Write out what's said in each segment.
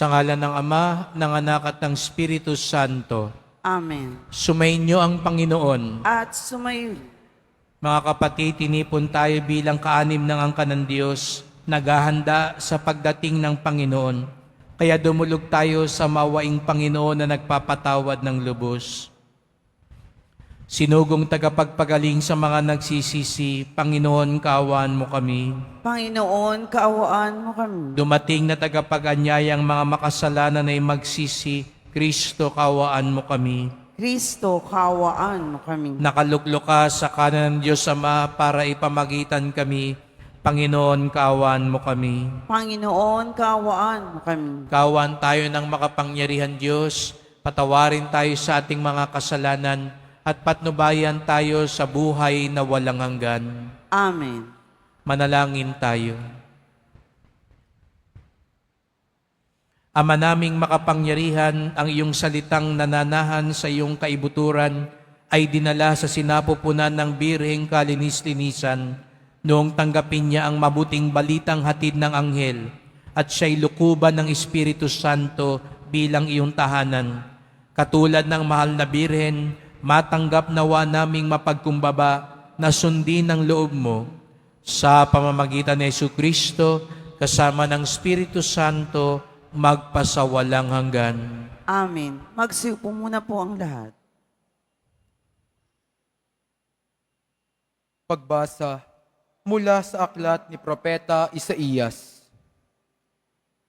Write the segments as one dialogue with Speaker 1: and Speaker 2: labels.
Speaker 1: Sa ngalan ng Ama, ng Anak at ng Espiritu Santo.
Speaker 2: Amen.
Speaker 1: Sumainyo ang Panginoon.
Speaker 2: At sumayo.
Speaker 1: Mga kapatid, tinipon tayo bilang kaanim ng angkan ng Diyos, naghahanda sa pagdating ng Panginoon. Kaya dumulog tayo sa mawaing Panginoon na nagpapatawad ng lubos. Sinugong tagapagpagaling sa mga nagsisisi, Panginoon, kaawaan mo kami.
Speaker 2: Panginoon, kaawaan mo kami.
Speaker 1: Dumating na tagapag-anyayang mga makasalanan ay magsisi, Kristo, kaawaan mo kami.
Speaker 2: Kristo, kaawaan mo kami.
Speaker 1: Nakaluklok ka sa kanan ng Diyos Ama para ipamagitan kami, Panginoon, kaawaan mo kami.
Speaker 2: Panginoon, kaawaan mo kami.
Speaker 1: Kaawaan tayo ng makapangyarihan Diyos, patawarin tayo sa ating mga kasalanan, at patnubayan tayo sa buhay na walang hanggan.
Speaker 2: Amen.
Speaker 1: Manalangin tayo. Ama naming makapangyarihan, ang iyong salitang nananahan sa iyong kaibuturan ay dinala sa sinapupunan ng Birheng Kalinis-linisan noong tanggapin niya ang mabuting balitang hatid ng anghel at siya'y lukuban ng Espiritu Santo bilang iyong tahanan. Katulad ng mahal na Birhen, matanggap nawa naming mapagkumbaba na sundin ang loob mo sa pamamagitan ni Jesucristo kasama ng Espiritu Santo magpasawalang hanggan.
Speaker 2: Amen. Magsiupo muna po ang lahat.
Speaker 3: Pagbasa mula sa aklat ni Propeta Isaías.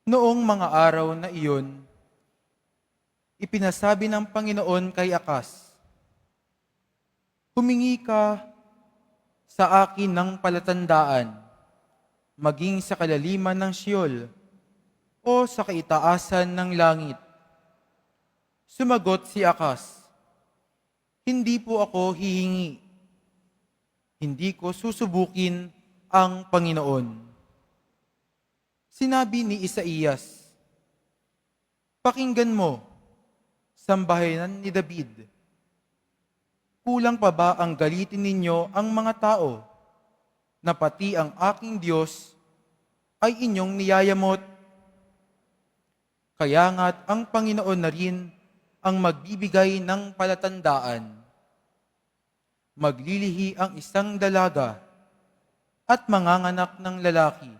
Speaker 3: Noong mga araw na iyon, ipinasabi ng Panginoon kay Akas, "Humingi ka sa akin ng palatandaan, maging sa kalaliman ng Sheol o sa kaitaasan ng langit." Sumagot si Akas, "Hindi po ako hihingi. Hindi ko susubukin ang Panginoon." Sinabi ni Isaías, "Pakinggan mo, sambahayan ni David. Kulang pa ba ang galitin ninyo ang mga tao, na pati ang aking Diyos ay inyong niyayamot? Kaya nga't ang Panginoon na rin ang magbibigay ng palatandaan. Maglilihi ang isang dalaga at manganganak ng lalaki,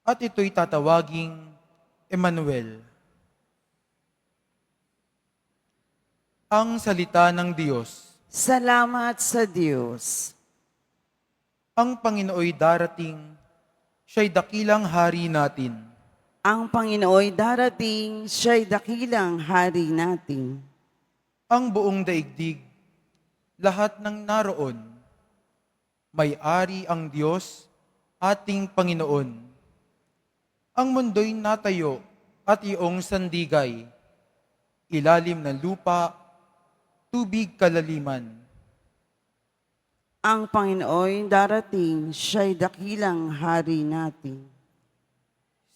Speaker 3: at ito'y tatawaging Emmanuel." Ang salita ng Diyos.
Speaker 2: Salamat sa Diyos.
Speaker 3: Ang Panginooy darating, siya'y dakilang hari natin.
Speaker 2: Ang Panginooy darating, siya'y dakilang hari natin.
Speaker 3: Ang buong daigdig, lahat ng naroon, may-ari ang Diyos, ating Panginoon. Ang mundo'y natayo at iyong sandigay, ilalim ng lupa, tubig kalaliman.
Speaker 2: Ang Panginooy darating, siya'y dakilang hari natin.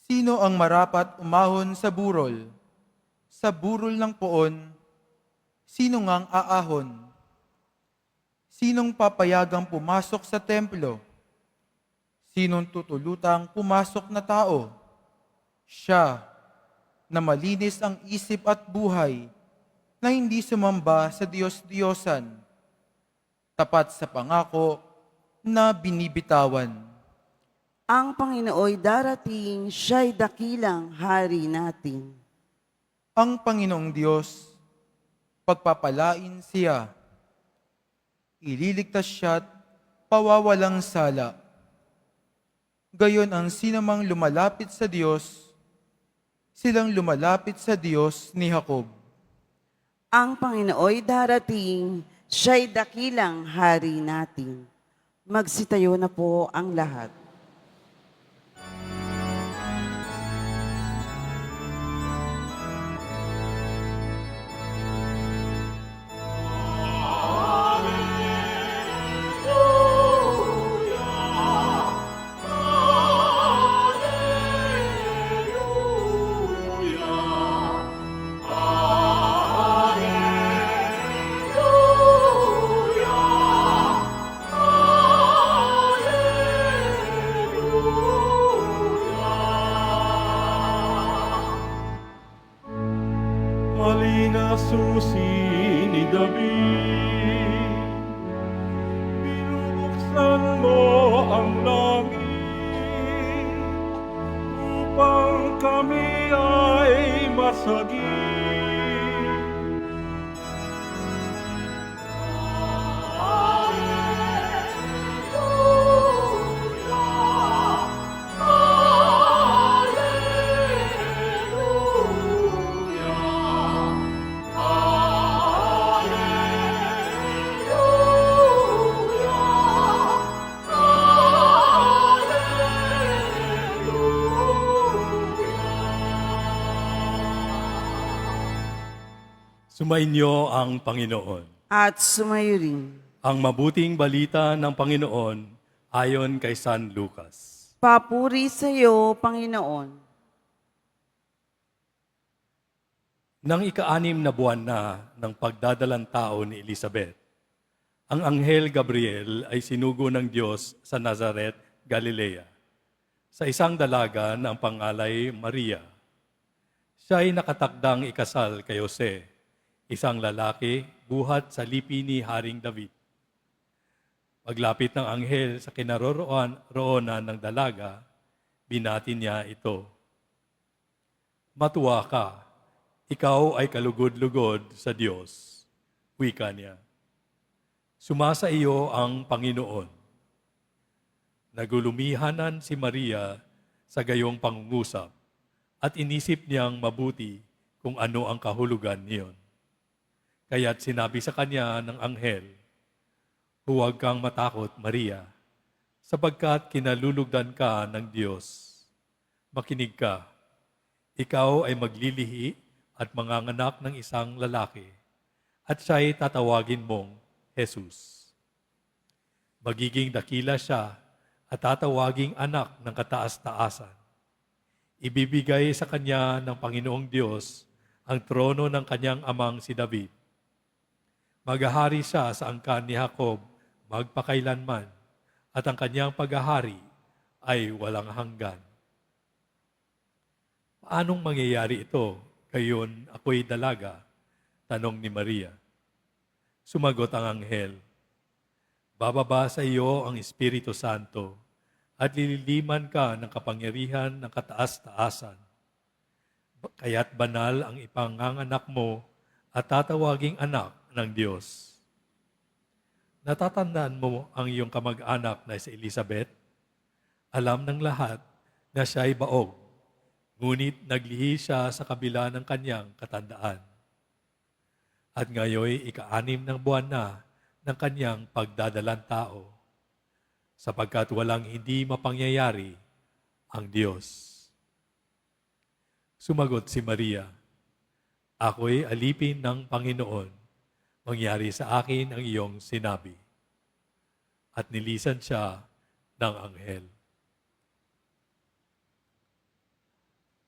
Speaker 3: Sino ang marapat umahon sa burol? Sa burol ng poon, sino ngang aahon? Sinong papayagang pumasok sa templo? Sinong tutulutang pumasok na tao? Siya, na malinis ang isip at buhay, na hindi sumamba sa Diyos-Diyosan, tapat sa pangako na binibitawan.
Speaker 2: Ang Panginooy darating, siya'y dakilang hari natin.
Speaker 3: Ang Panginoong Diyos, pagpapalain siya, ililigtas siya't pawawalang sala. Gayon ang sinamang lumalapit sa Diyos, silang lumalapit sa Diyos ni Jacob.
Speaker 2: Ang Panginooy darating, siya'y dakilang hari natin. Magsitayo na po ang lahat.
Speaker 4: na susi ni David. Binubuksan mo ang langit upang kami ay masagip.
Speaker 5: Sumainyo ang Panginoon.
Speaker 2: At sumayo rin.
Speaker 5: Ang mabuting balita ng Panginoon ayon kay San Lucas.
Speaker 2: Papuri sa iyo, Panginoon.
Speaker 5: Nang ika-6 na buwan na ng pagdadalang tao ni Elizabeth, ang Anghel Gabriel ay sinugo ng Diyos sa Nazaret, Galilea, sa isang dalaga na ang pangalay Maria. Siya ay nakatakdang ikasal kay Jose, isang lalaki buhat sa lipi ni Haring David. Paglapit ng anghel sa kinaroroonan ng dalaga, binati niya ito. Matuwa ka, ikaw ay kalugod-lugod sa Diyos, wika niya. Sumasa iyo ang Panginoon. Nagulumihanan si Maria sa gayong pangungusap at inisip niyang mabuti kung ano ang kahulugan niyon. Kaya't sinabi sa kanya ng anghel, huwag kang matakot, Maria, sapagkat kinalulugdan ka ng Diyos. Makinig ka, ikaw ay maglilihi at manganganak ng isang lalaki, at siya'y tatawagin mong Jesus. Magiging dakila siya at tatawaging anak ng kataas-taasan. Ibibigay sa kanya ng Panginoong Diyos ang trono ng kanyang amang si David. Maghahari siya sa angkan ni Jacob magpakailanman, at ang kanyang paghahari ay walang hanggan. Paanong mangyayari ito? Gayon ako'y dalaga, tanong ni Maria. Sumagot ang anghel, bababa sa iyo ang Espiritu Santo at lililiman ka ng kapangyarihan ng kataas-taasan. Kaya't banal ang ipanganganak mo at tatawaging anak ng Diyos. Natatandaan mo ang iyong kamag-anak na si Elizabeth? Alam ng lahat na siya ay baog, ngunit naglihi siya sa kabila ng kanyang katandaan. At ngayon ika-6 ng buwan na ng kanyang pagdadalang tao, sapagkat walang hindi mapangyayari ang Diyos. Sumagot si Maria, ako'y alipin ng Panginoon. Mangyari sa akin ang iyong sinabi. At nilisan siya ng anghel.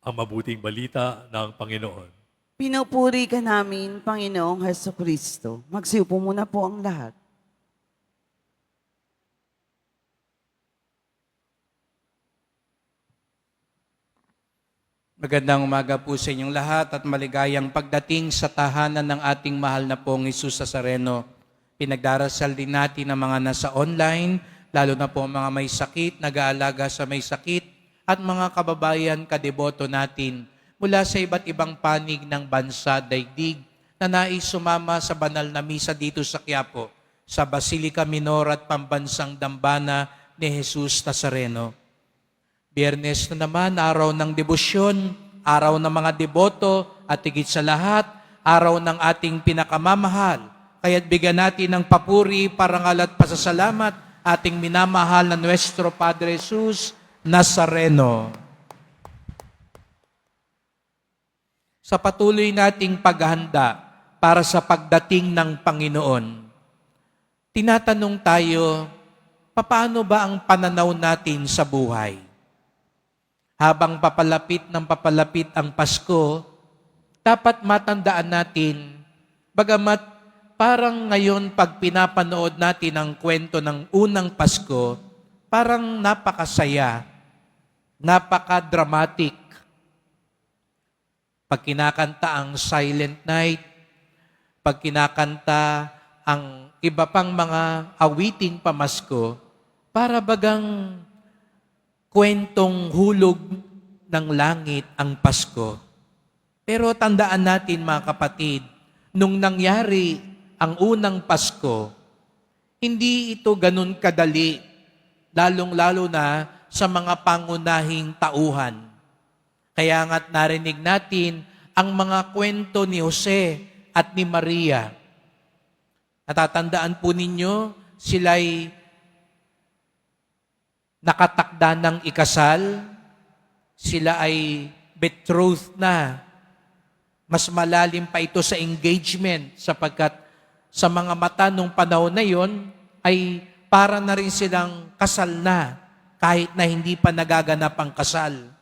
Speaker 5: Ang mabuting balita ng Panginoon.
Speaker 2: Pinupuri ka namin, Panginoong Hesukristo. Magsiupo muna po ang lahat.
Speaker 1: Magandang umaga po sa inyong lahat at maligayang pagdating sa tahanan ng ating mahal na pong Jesus Nazareno. Pinagdarasal din natin ang mga nasa online, lalo na po mga may sakit, nag-aalaga sa may sakit, at mga kababayan kadeboto natin mula sa iba't ibang panig ng bansa, daigdig, na nais sumama sa banal na misa dito sa Quiapo, sa Basilica Minor at Pambansang Dambana ni Jesus Nazareno. Biyernes na naman, araw ng debosyon, araw ng mga deboto, at higit sa lahat, araw ng ating pinakamamahal. Kaya't bigyan natin ng papuri, parangal at pasasalamat ating minamahal na Nuestro Padre Jesus Nazareno. Sa patuloy nating paghahanda para sa pagdating ng Panginoon, tinatanong tayo, paano ba ang pananaw natin sa buhay? Habang papalapit ang Pasko, dapat matandaan natin, bagamat parang ngayon pag pinapanood natin ang kwento ng unang Pasko, parang napakasaya, napaka-dramatic. Pag kinakanta ang Silent Night, kapag kinakanta ang iba pang mga awiting pamasko, para bagang kwentong hulog ng langit ang Pasko. Pero tandaan natin mga kapatid, nung nangyari ang unang Pasko, hindi ito ganun kadali, lalong-lalo na sa mga pangunahing tauhan. Kaya nga't narinig natin ang mga kwento ni Jose at ni Maria. Natatandaan po ninyo, sila'y nakatakda ng ikasal, sila ay betrothed na. Mas malalim pa ito sa engagement sapagkat sa mga mata nung panahon na yon ay para na rin silang kasal na kahit na hindi pa nagaganap ang kasal.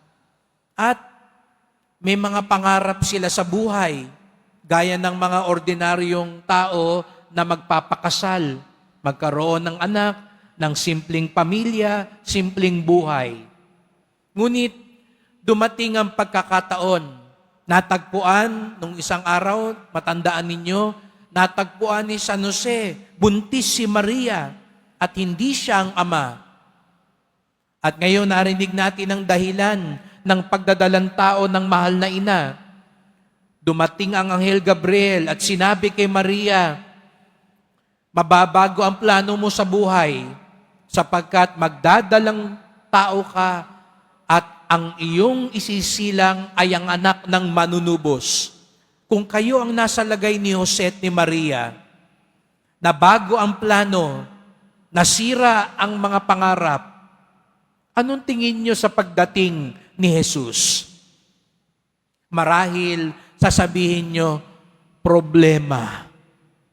Speaker 1: At may mga pangarap sila sa buhay, gaya ng mga ordinaryong tao na magpapakasal, magkaroon ng anak, ng simpleng pamilya, simpleng buhay. Ngunit dumating ang pagkakataon, natagpuan nung isang araw, matandaan ninyo, natagpuan ni San Jose, buntis si Maria at hindi siya ang ama. At ngayon narinig natin ang dahilan ng pagdadalang tao ng mahal na ina. Dumating ang Anghel Gabriel at sinabi kay Maria, mababago ang plano mo sa buhay sapagkat magdadalang tao ka at ang iyong isisilang ay ang anak ng manunubos. Kung kayo ang nasa lagay ni Jose at ni Maria, na bago ang plano, nasira ang mga pangarap, anong tingin nyo sa pagdating ni Jesus? Marahil sasabihin nyo, problema.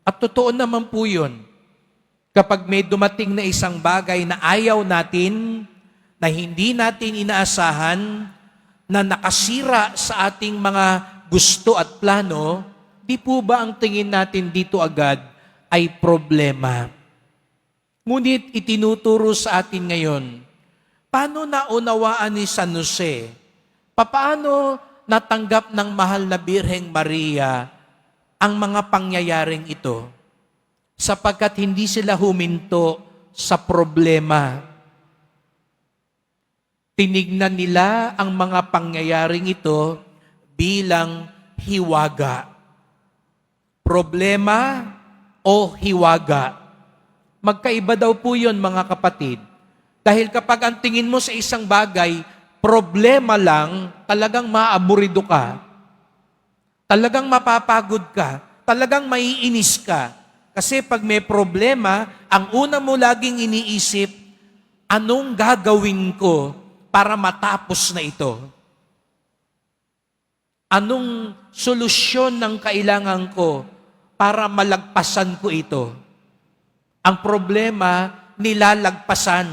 Speaker 1: At totoo naman po yun. Kapag may dumating na isang bagay na ayaw natin, na hindi natin inaasahan, na nakasira sa ating mga gusto at plano, di po ba ang tingin natin dito agad ay problema? Ngunit itinuturo sa atin ngayon, paano naunawaan ni San Jose? Paano natanggap ng mahal na Birheng Maria ang mga pangyayaring ito? Sapagkat hindi sila huminto sa problema. Tinignan nila ang mga pangyayaring ito bilang hiwaga. Problema o hiwaga. Magkaiba daw po yun, mga kapatid. Dahil kapag ang tingin mo sa isang bagay, problema lang, talagang maaburido ka. Talagang mapapagod ka. Talagang maiinis ka. Kasi pag may problema, ang una mo laging iniisip, anong gagawin ko para matapos na ito? Anong solusyon ng kailangan ko para malagpasan ko ito? Ang problema, nilalagpasan.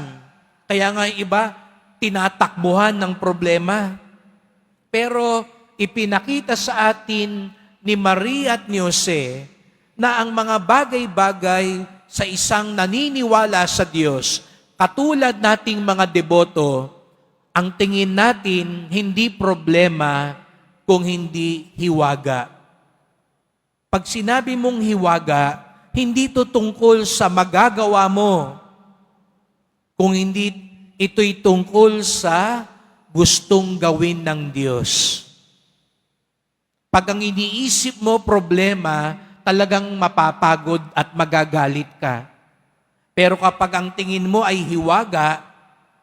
Speaker 1: Kaya nga yung iba, tinatakbuhan ng problema. Pero ipinakita sa atin ni Maria at ni Jose na ang mga bagay-bagay sa isang naniniwala sa Diyos, katulad nating mga deboto, ang tingin natin hindi problema kung hindi hiwaga. Pag sinabi mong hiwaga, hindi ito tungkol sa magagawa mo, kung hindi ito'y tungkol sa gustong gawin ng Diyos. Pag ang iniisip mo problema, talagang mapapagod at magagalit ka. Pero kapag ang tingin mo ay hiwaga,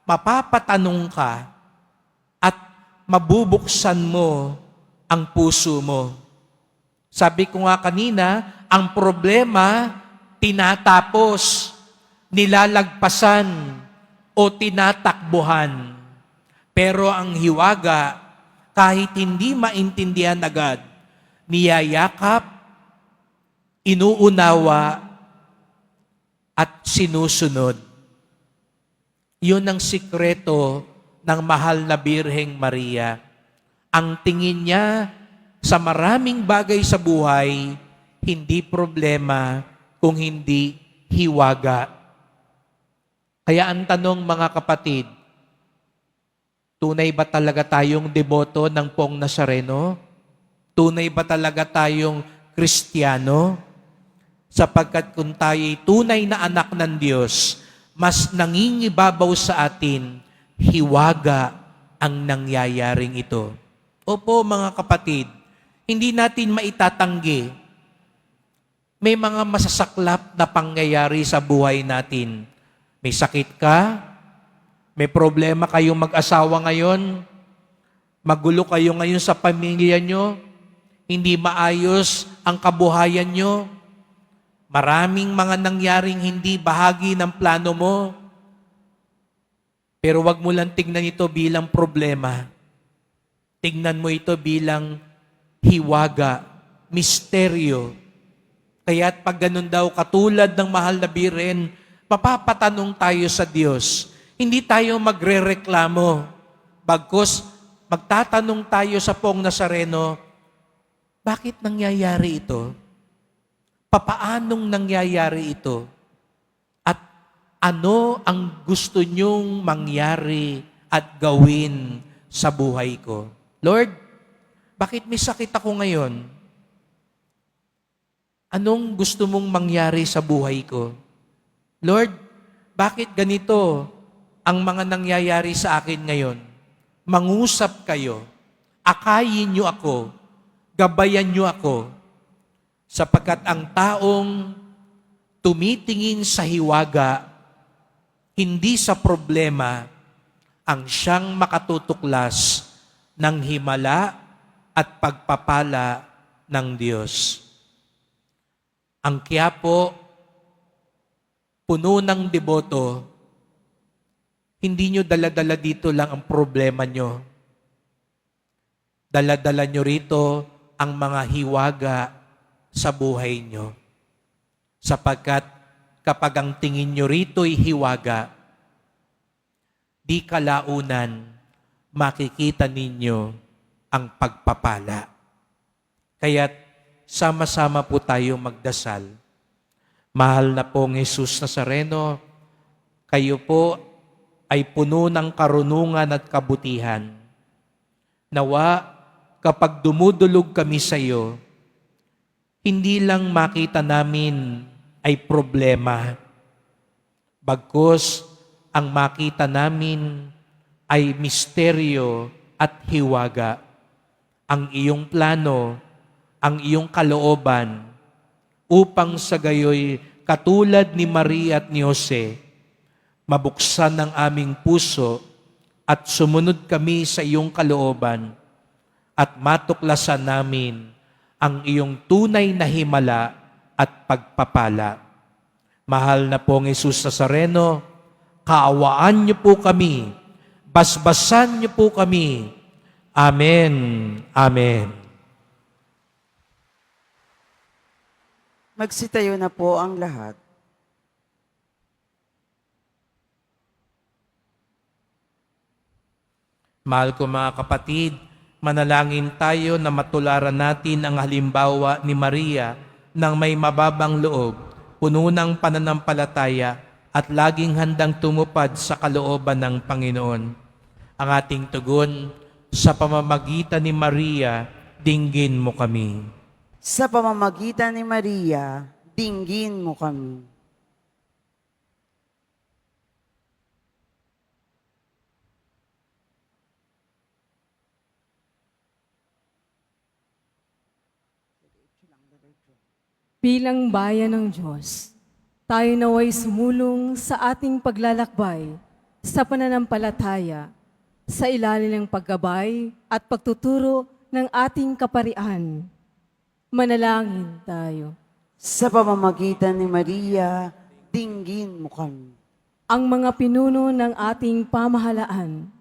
Speaker 1: mapapatanong ka at mabubuksan mo ang puso mo. Sabi ko nga kanina, ang problema, tinatapos, nilalagpasan, o tinatakbuhan. Pero ang hiwaga, kahit hindi maintindihan agad, niyayakap, inuunawa, at sinusunod. Yun ang sikreto ng mahal na Birheng Maria. Ang tingin niya sa maraming bagay sa buhay, hindi problema kung hindi hiwaga. Kaya ang tanong, mga kapatid, tunay ba talaga tayong deboto ng Poong Nazareno? Tunay ba talaga tayong Kristiyano? sapagkat kung tayo'y tunay na anak ng Diyos, mas nangingibabaw sa atin, hiwaga ang nangyayaring ito. Opo mga kapatid, hindi natin maitatanggi. May mga masasaklap na pangyayari sa buhay natin. May sakit ka, may problema kayong mag-asawa ngayon, magulo kayo ngayon sa pamilya nyo, hindi maayos ang kabuhayan nyo, maraming mga nangyaring hindi bahagi ng plano mo. Pero wag mo lang tignan ito bilang problema. Tignan mo ito bilang hiwaga, misteryo. Kaya't pag ganun daw, katulad ng mahal na Birhen, mapapatanong tayo sa Diyos. Hindi tayo magrereklamo. Bagkus, magtatanong tayo sa Poong Nazareno, bakit nangyayari ito? Papaanong nangyayari ito? At ano ang gusto nyong mangyari at gawin sa buhay ko? Lord, bakit may sakit ako ngayon? Anong gusto mong mangyari sa buhay ko? Lord, bakit ganito ang mga nangyayari sa akin ngayon? Mangusap kayo, akayin niyo ako, gabayan niyo ako, sapagkat ang taong tumitingin sa hiwaga, hindi sa problema, ang siyang makatutuklas ng himala at pagpapala ng Diyos. Ang Quiapo, puno ng deboto, hindi nyo dala-dala dito lang ang problema nyo. Dala-dala nyo rito ang mga hiwaga sa buhay nyo. Sapagkat kapag ang tingin nyo rito'y hiwaga, di kalaunan makikita ninyo ang pagpapala. Kaya't sama-sama po tayo magdasal. Mahal na pong Jesus Nazareno, kayo po ay puno ng karunungan at kabutihan. Nawa, kapag dumudulog kami sa iyo, hindi lang makita namin ay problema. Bagkus, ang makita namin ay misteryo at hiwaga. Ang iyong plano, ang iyong kalooban, upang sa gayoy katulad ni Maria at ni Jose, mabuksan ang aming puso at sumunod kami sa iyong kalooban at matuklasan namin ang iyong tunay na himala at pagpapala. Mahal na pong Jesus Nazareno, kaawaan niyo po kami, basbasan niyo po kami. Amen. Amen.
Speaker 2: Magsitayo na po ang lahat.
Speaker 1: Mahal ko mga kapatid, manalangin tayo na matularan natin ang halimbawa ni Maria ng may mababang loob, puno ng pananampalataya at laging handang tumupad sa kalooban ng Panginoon. Ang ating tugon, sa pamamagitan ni Maria, dinggin mo kami.
Speaker 2: Sa pamamagitan ni Maria, dinggin mo kami.
Speaker 6: Bilang bayan ng Diyos, tayo naway sumulong sa ating paglalakbay sa pananampalataya, sa ilalim ng paggabay at pagtuturo ng ating kaparian. Manalangin tayo.
Speaker 2: Sa pamamagitan ni Maria, dinggin mo kami.
Speaker 6: Ang mga pinuno ng ating pamahalaan,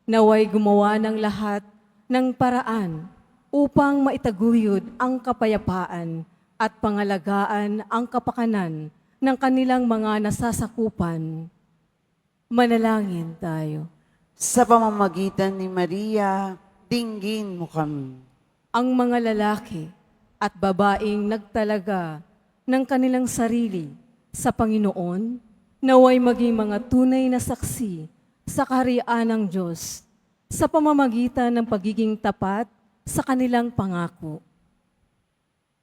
Speaker 6: naway gumawa ng lahat ng paraan upang maitaguyod ang kapayapaan at pangalagaan ang kapakanan ng kanilang mga nasasakupan. Manalangin tayo.
Speaker 2: Sa pamamagitan ni Maria, dinggin mo kami.
Speaker 6: Ang mga lalaki at babaeng nagtalaga ng kanilang sarili sa Panginoon, naway maging mga tunay na saksi sa kaharian ng Diyos sa pamamagitan ng pagiging tapat sa kanilang pangako.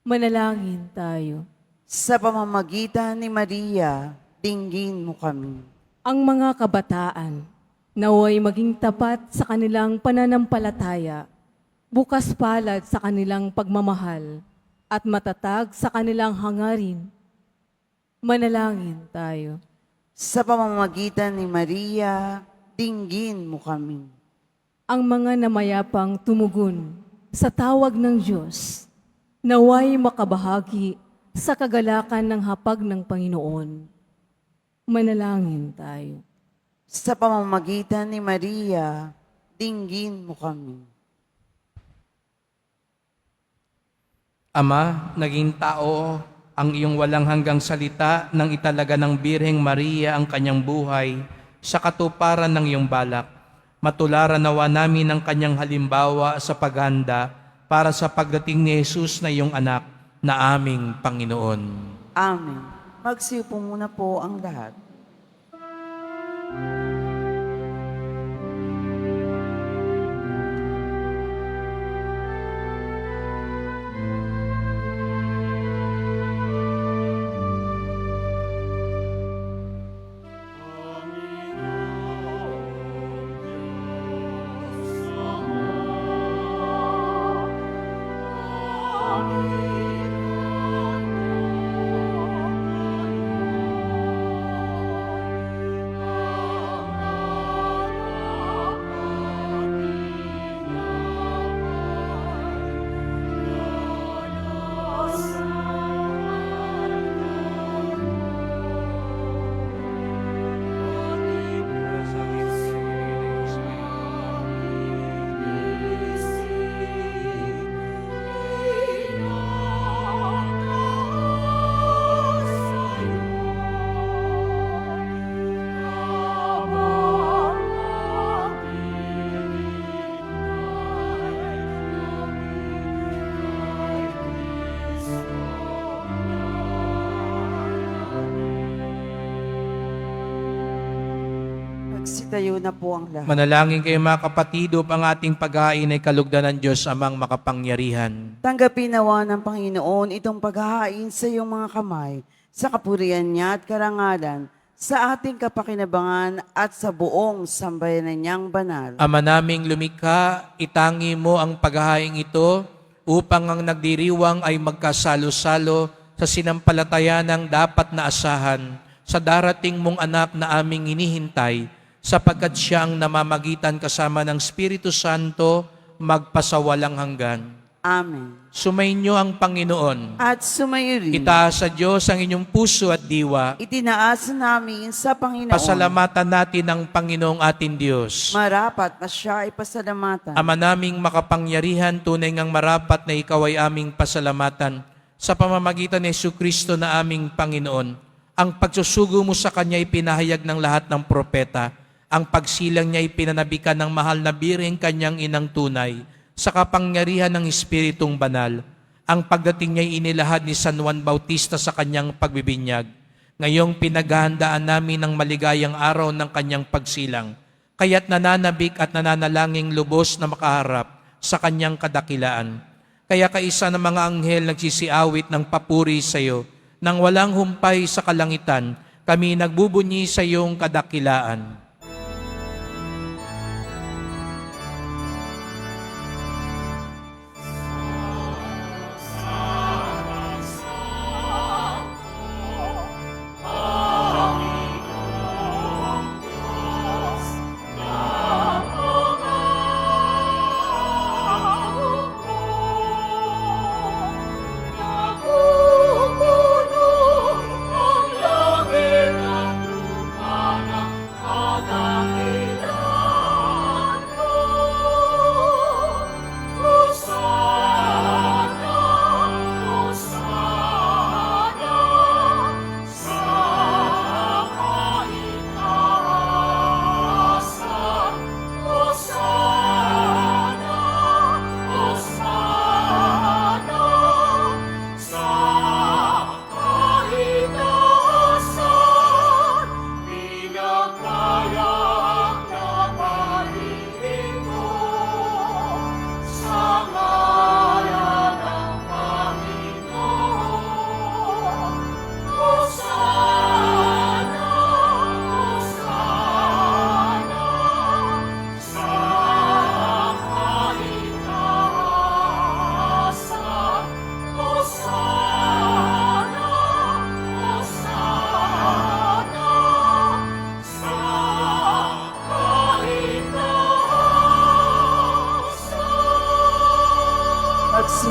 Speaker 6: Manalangin tayo.
Speaker 2: Sa pamamagitan ni Maria, dinggin mo kami.
Speaker 6: Ang mga kabataan naway maging tapat sa kanilang pananampalataya, bukas palad sa kanilang pagmamahal, at matatag sa kanilang hangarin. Manalangin tayo.
Speaker 2: Sa pamamagitan ni Maria, dinggin mo kami.
Speaker 6: Ang mga namayapang tumugon sa tawag ng Diyos, naway makabahagi sa kagalakan ng hapag ng Panginoon. Manalangin tayo.
Speaker 2: Sa pamamagitan ni Maria, dinggin mo kami.
Speaker 1: Ama, naging tao ang iyong walang hanggang salita nang italaga ng Birheng Maria ang kanyang buhay sa katuparan ng iyong balak. Matularan nawa namin ang kanyang halimbawa sa paghanda para sa pagdating ni Jesus na iyong anak na aming Panginoon.
Speaker 2: Amen. Magsiupo muna po ang lahat. Magsitayo na po ang lahat.
Speaker 1: Manalangin kayo mga kapatid upang ating paghahain ay kalugdan ng Diyos amang makapangyarihan.
Speaker 2: Tanggapin nawa ng Panginoon itong paghahain sa iyong mga kamay, sa kapurihan niya at karangalan, sa ating kapakinabangan at sa buong sambayanan niyang banal.
Speaker 1: Ama naming lumikha, itangi mo ang paghahaing ito upang ang nagdiriwang ay magkasalo-salo sa sinampalatayanang dapat na asahan sa darating mong anak na aming hinihintay, sapagkat siya ang namamagitan kasama ng Espiritu Santo magpasawalang hanggan.
Speaker 2: Amen.
Speaker 1: Sumainyo ang Panginoon.
Speaker 2: At sumayo rin,
Speaker 1: Itaas sa Diyos ang inyong puso at diwa.
Speaker 2: itinaas namin sa Panginoon.
Speaker 1: Pasalamatan natin ang Panginoong ating Diyos.
Speaker 2: Marapat na siya ay pasalamatan.
Speaker 1: Ama naming makapangyarihan, tunay ngang marapat na ikaw ay aming pasalamatan sa pamamagitan ni Jesucristo na aming Panginoon. Ang pagsusugo mo sa Kanya ay pinahayag ng lahat ng propeta. Ang pagsilang niya ay pinanabikan ng mahal na Birheng kanyang inang tunay sa kapangyarihan ng Espiritong Banal. Ang pagdating niya ay inilahad ni San Juan Bautista sa kanyang pagbibinyag. Ngayong pinaghahandaan namin ang maligayang araw ng kanyang pagsilang, kaya't nananabik at nananalangin lubos na makaharap sa kanyang kadakilaan. Kaya kaisa ng mga anghel nagsisiawit ng papuri sa iyo, nang walang humpay sa kalangitan, kami nagbubunyi sa iyong kadakilaan.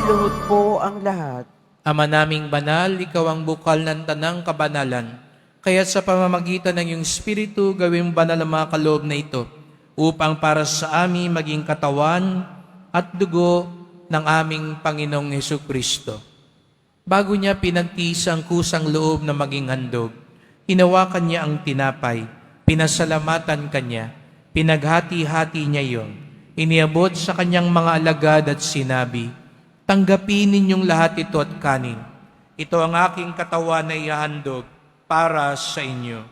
Speaker 2: Siluhod po ang lahat.
Speaker 1: Ama naming banal, ikaw ang bukal ng tanang kabanalan. Kaya sa pamamagitan ng iyong Espiritu, gawing banal ang mga kaloob na ito, upang para sa amin maging katawan at dugo ng aming Panginoong Hesukristo. Bago niya pinagtiis ang kusang loob na maging handog, hinawakan niya ang tinapay, pinasalamatan kanya, pinaghati-hati niya iyon, iniabot sa kanyang mga alagad at sinabi, "Tanggapin ninyong lahat ito at kanin. Ito ang aking katawan na ihahandog para sa inyo."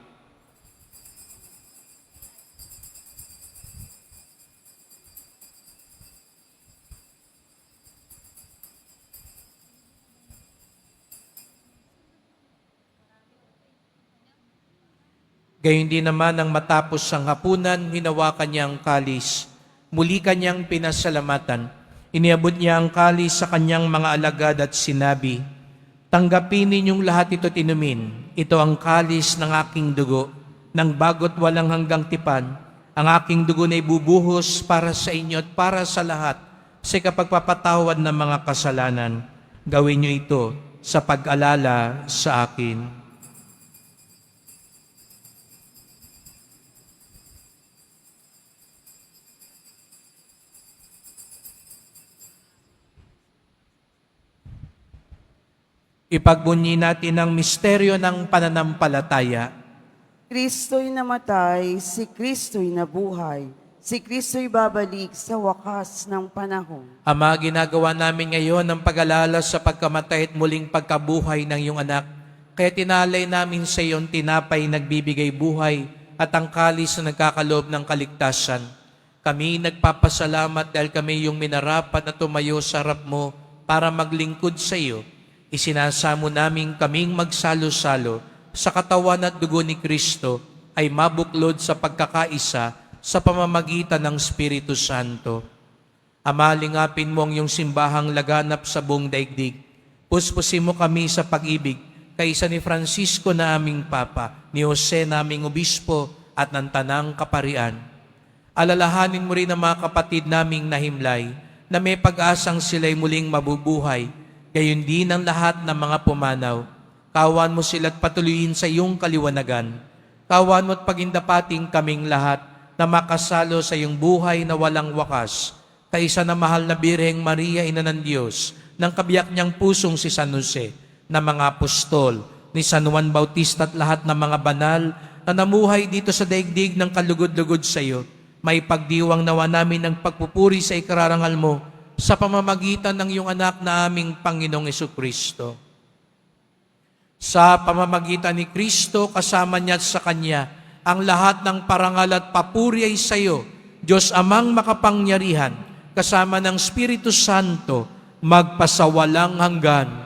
Speaker 1: Gayon din naman nang matapos ang hapunan, hinawakan niya ang kalis. Muli kanyang pinasalamatan. Iniabot niya ang kalis sa kanyang mga alagad at sinabi, "Tanggapin ninyong lahat ito at inumin. Ito ang kalis ng aking dugo, ng bagot walang hanggang tipan. Ang aking dugo na ibubuhos para sa inyo at para sa lahat sa kapagpapatawad ng mga kasalanan. Gawin niyo ito sa pag-alala sa akin." Ipagbunyi natin ang misteryo ng pananampalataya.
Speaker 2: Kristo'y namatay, si Kristo'y nabuhay, si Kristo'y babalik sa wakas ng panahon.
Speaker 1: Ama, ginagawa namin ngayon ang pag-alala sa pagkamatay at muling pagkabuhay ng iyong anak. Kaya tinalay namin sa iyong tinapay nagbibigay buhay at ang kalis na nagkakaloob ng kaligtasan. Kami nagpapasalamat dahil kami yung minarapat na tumayo sa harap mo para maglingkod sa iyo. Isinasamo namin kaming magsalo-salo sa katawan at dugo ni Kristo ay mabuklod sa pagkakaisa sa pamamagitan ng Espiritu Santo. Ama, lingapin mo ang iyong simbahang laganap sa buong daigdig. Puspusin mo kami sa pag-ibig kaysa ni Francisco na aming Papa, ni Jose na aming Obispo at ng Tanang Kaparian. Alalahanin mo rin ang mga kapatid naming nahimlay na may pag-asang sila'y muling mabubuhay. Gayon din ang lahat ng mga pumanaw. Kawan mo sila't patuloyin sa iyong kaliwanagan. Kawan mo at pagindapating kaming lahat na makasalo sa iyong buhay na walang wakas. Kaisa na mahal na Birheng Maria, Ina ng Diyos, ng kabiyak niyang pusong si San Jose, na mga apostol, ni San Juan Bautista at lahat ng mga banal na namuhay dito sa daigdig ng kalugod-lugod sa iyo. May pagdiwang nawa namin ng pagpupuri sa ikararangal mo sa pamamagitan ng iyong anak na aming Panginoong Hesukristo. Sa pamamagitan ni Kristo, kasama niya at sa Kanya, ang lahat ng parangal at papuri ay sa iyo, Diyos Amang makapangyarihan, kasama ng Espiritu Santo, magpasawalang hanggan.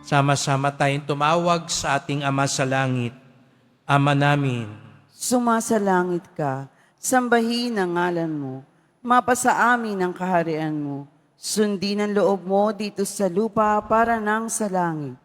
Speaker 1: Sama-sama tayong tumawag sa ating Ama sa Langit. Ama namin,
Speaker 2: Sumasalangit ka, sambahin ang ngalan mo, mapasa amin ang kaharian mo, sundin ang loob mo dito sa lupa para nang sa langit.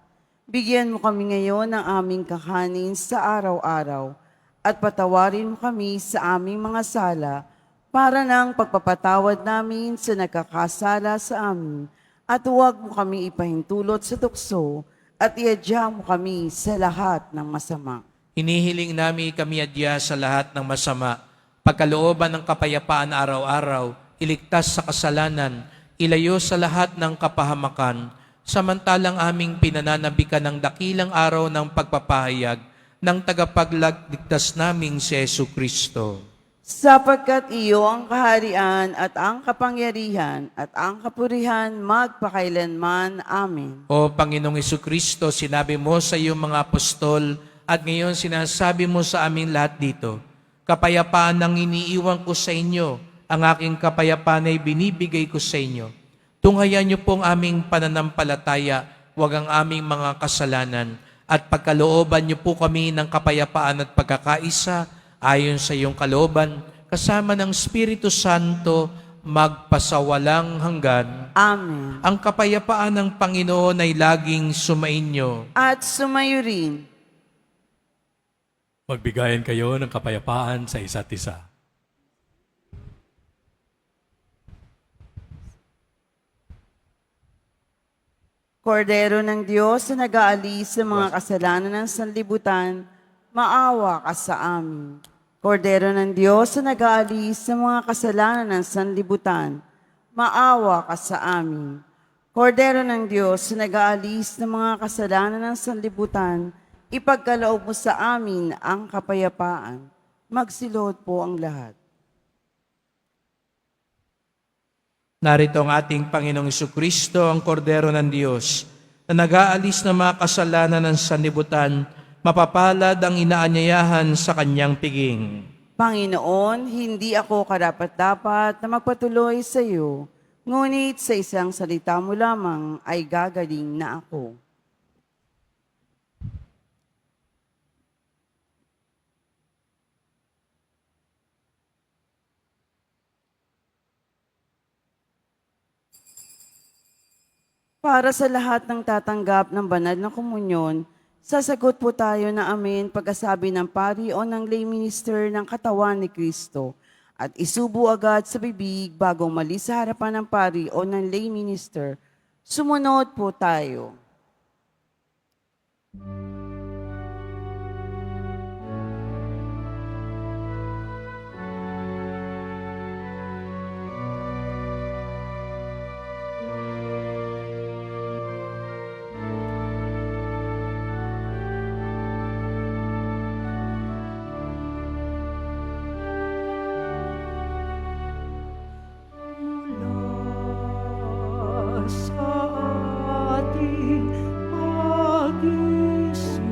Speaker 2: Bigyan mo kami ngayon ng aming kakanin sa araw-araw, at patawarin mo kami sa aming mga sala, para nang pagpapatawad namin sa nagkakasala sa amin, at huwag mo kami ipahintulot sa tukso, at iadya mo kami sa lahat ng masama.
Speaker 1: hinihiling namin kami adya sa lahat ng masama, pagkalooban ng kapayapaan araw-araw, iligtas sa kasalanan, ilayo sa lahat ng kapahamakan, samantalang aming pinananabikan ng dakilang araw ng pagpapahayag ng tagapagligtas naming si Jesucristo.
Speaker 2: Sapagkat iyo ang kaharian at ang kapangyarihan at ang kapurihan magpakailanman. Amen.
Speaker 1: O Panginoong Jesucristo, sinabi mo sa iyong mga apostol at ngayon sinasabi mo sa amin lahat dito, kapayapaan ang iniiwan ko sa inyo, ang aking kapayapaan ay binibigay ko sa inyo. Tunghayan niyo pong aming pananampalataya, huwag ang aming mga kasalanan, at pagkalooban niyo po kami ng kapayapaan at pagkakaisa, ayon sa iyong kalooban, kasama ng Espiritu Santo, magpasawalang hanggan.
Speaker 2: Amen.
Speaker 1: Ang kapayapaan ng Panginoon ay laging sumainyo.
Speaker 2: At sumayo rin.
Speaker 5: Magbigayan kayo ng kapayapaan sa isa't isa.
Speaker 2: Kordero ng Diyos na nag-aalis sa mga kasalanan ng sanlibutan, maawa ka sa amin. Kordero ng Diyos na nag-aalis sa mga kasalanan ng sanlibutan, maawa ka sa amin. Kordero ng Diyos na nag-aalis ng mga kasalanan ng sanlibutan, ipagkaloob mo sa amin ang kapayapaan. Magsilod po ang lahat.
Speaker 1: Narito ang ating Panginoong Jesucristo, ang Kordero ng Diyos, na nag-aalis ng mga kasalanan ng sanlibutan, mapapalad ang inaanyayahan sa kanyang piging.
Speaker 2: Panginoon, hindi ako karapat-dapat na magpatuloy sa iyo, ngunit sa isang salita mo lamang ay gagaling na ako. Para sa lahat ng tatanggap ng banal na komunyon, sasagot po tayo na amen pagkasabi ng pari o ng lay minister ng katawan ni Kristo at isubo agad sa bibig bago umalis sa harapan ng pari o ng lay minister. Sumunod po tayo.
Speaker 4: Sa ating pag-isip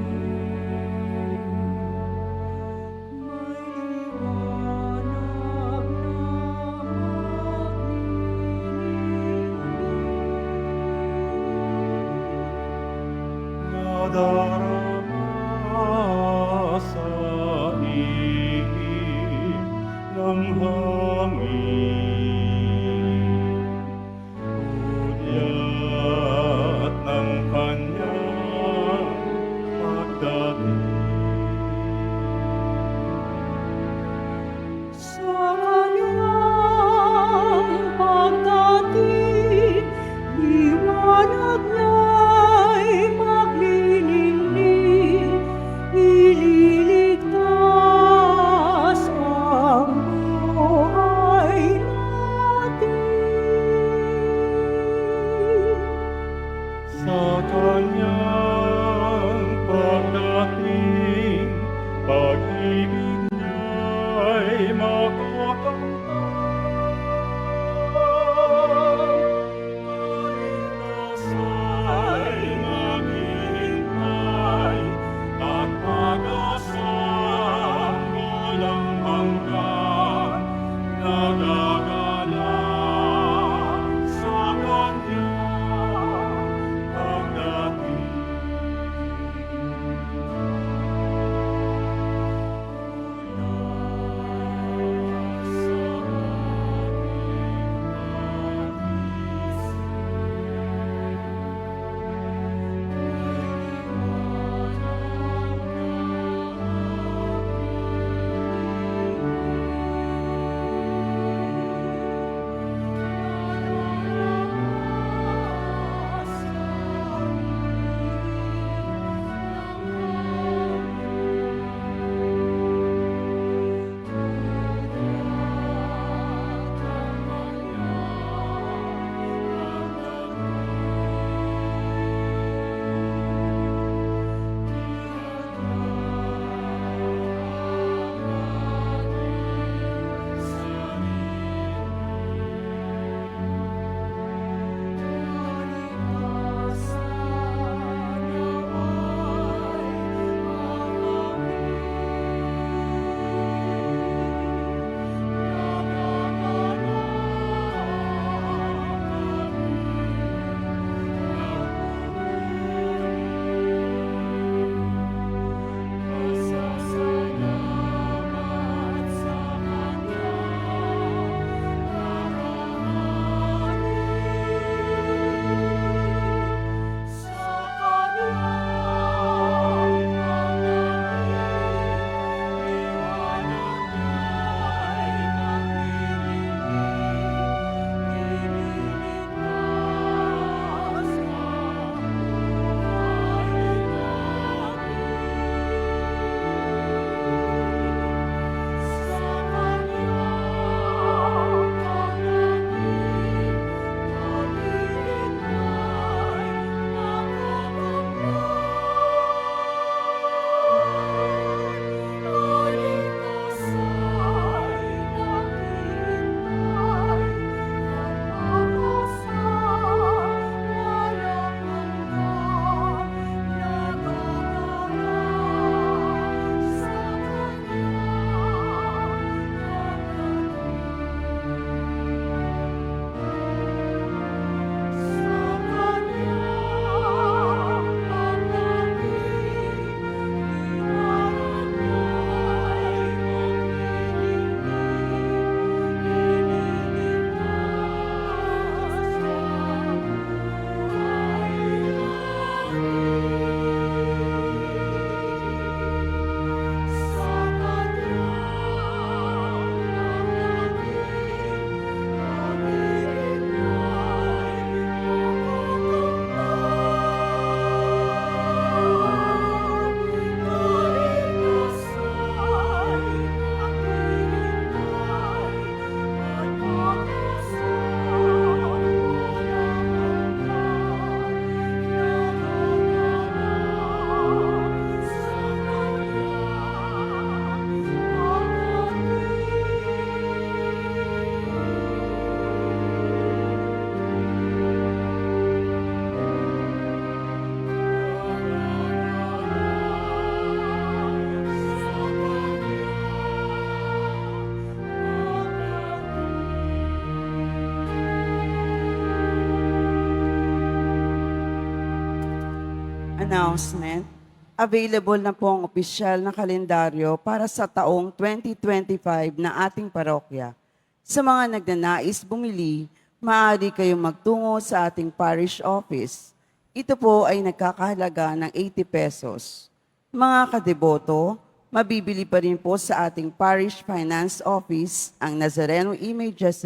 Speaker 2: announcement, available na po ang opisyal na kalendaryo para sa taong 2025 na ating parokya. Sa mga nagnanais bumili, maaari kayong magtungo sa ating parish office. Ito po ay nagkakahalaga ng 80 pesos. Mga kadeboto, mabibili pa rin po sa ating parish finance office ang Nazareno images,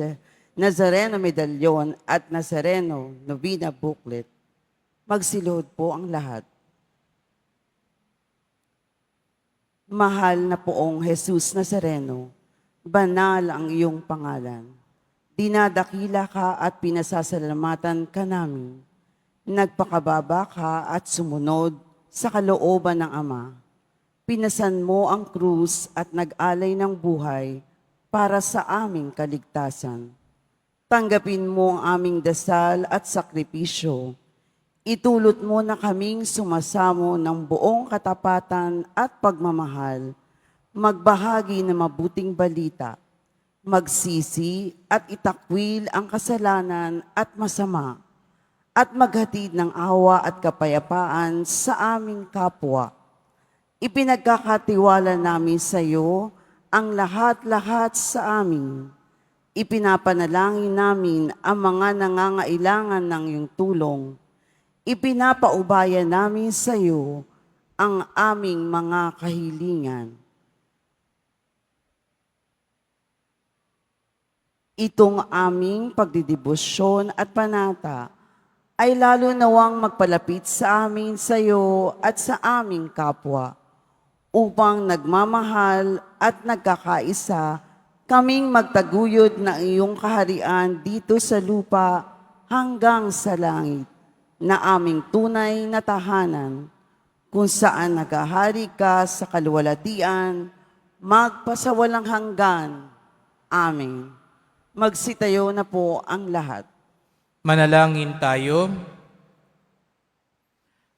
Speaker 2: Nazareno medalyon at Nazareno novena booklet. Magsilod po ang lahat. Mahal na poong Jesus Nazareno, banal ang iyong pangalan. Dinadakila ka at pinasasalamatan ka namin. Nagpakababa ka at sumunod sa kalooban ng Ama. Pinasan mo ang krus at nag-alay ng buhay para sa aming kaligtasan. Tanggapin mo ang aming dasal at sakripisyo. Itulot mo na kaming sumasamo ng buong katapatan at pagmamahal, magbahagi ng mabuting balita, magsisi at itakwil ang kasalanan at masama, at maghatid ng awa at kapayapaan sa aming kapwa. Ipinagkakatiwala namin sa iyo ang lahat-lahat sa amin. Ipinapanalangin namin ang mga nangangailangan ng iyong tulong. Ipinapaubaya namin sa iyo ang aming mga kahilingan. Itong aming pagdidibosyon at panata ay lalo nawang magpalapit sa amin sa iyo at sa aming kapwa, upang nagmamahal at nagkakaisa, kaming magtaguyod ng iyong kaharian dito sa lupa hanggang sa langit, na aming tunay na tahanan, kung saan naghahari ka sa kaluwalhatian, magpasawalang hanggan. Amen. Magsitayo na po ang lahat.
Speaker 1: Manalangin tayo.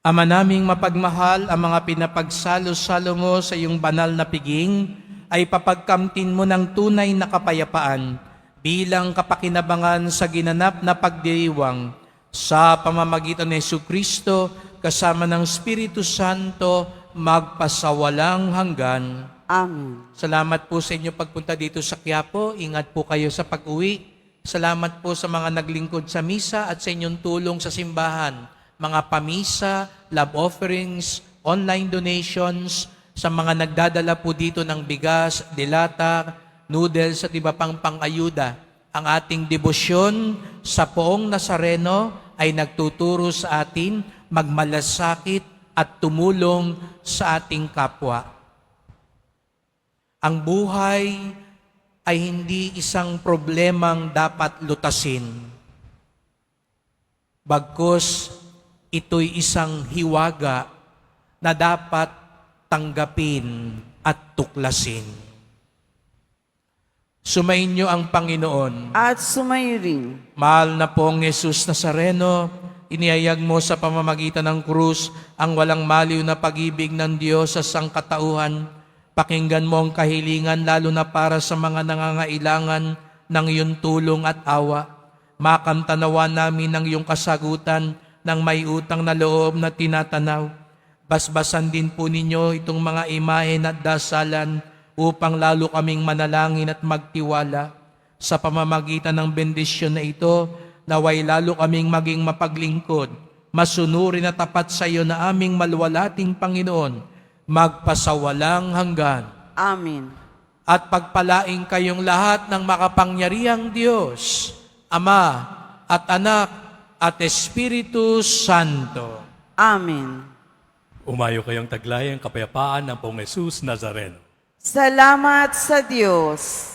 Speaker 1: Ama naming mapagmahal, ang mga pinapagsalo-salo mo sa iyong banal na piging ay papagkamtin mo ng tunay na kapayapaan bilang kapakinabangan sa ginanap na pagdiriwang sa pamamagitan ni Jesucristo kasama ng Espiritu Santo magpasawalang hanggan.
Speaker 2: Amen.
Speaker 1: Salamat po sa inyo pagpunta dito sa Quiapo. Ingat po kayo sa pag-uwi. Salamat po sa mga naglingkod sa misa at sa inyong tulong sa simbahan. Mga pamisa, love offerings, online donations, sa mga nagdadala po dito ng bigas, dilata, noodles at iba pang pang-ayuda. Ang ating debosyon sa poong Nazareno ay nagtuturo sa atin magmalasakit at tumulong sa ating kapwa. Ang buhay ay hindi isang problemang dapat lutasin. Bagkus, ito'y isang hiwaga na dapat tanggapin at tuklasin. Sumainyo ang Panginoon.
Speaker 2: At sumayo rin.
Speaker 1: Mahal na pong Jesus Nazareno, inihayag mo sa pamamagitan ng krus ang walang maliw na pag-ibig ng Diyos sa sangkatauhan. Pakinggan mo ang kahilingan lalo na para sa mga nangangailangan ng iyong tulong at awa. Makamtanawa namin ng iyong kasagutan ng may utang na loob na tinatanaw. Basbasan din po ninyo itong mga imahen at dasalan upang lalo kaming manalangin at magtiwala. Sa pamamagitan ng bendisyon na ito, naway lalo kaming maging mapaglingkod, masunurin at tapat sa iyo na aming maluwalating Panginoon, magpasawalang hanggan.
Speaker 2: Amen.
Speaker 1: At pagpalaing kayong lahat ng makapangyarihang Diyos, Ama at Anak at Espiritu Santo.
Speaker 2: Amen.
Speaker 5: Umayo kayong taglay ang kapayapaan ng Poong Jesus Nazareno.
Speaker 2: Salamat sa Diyos.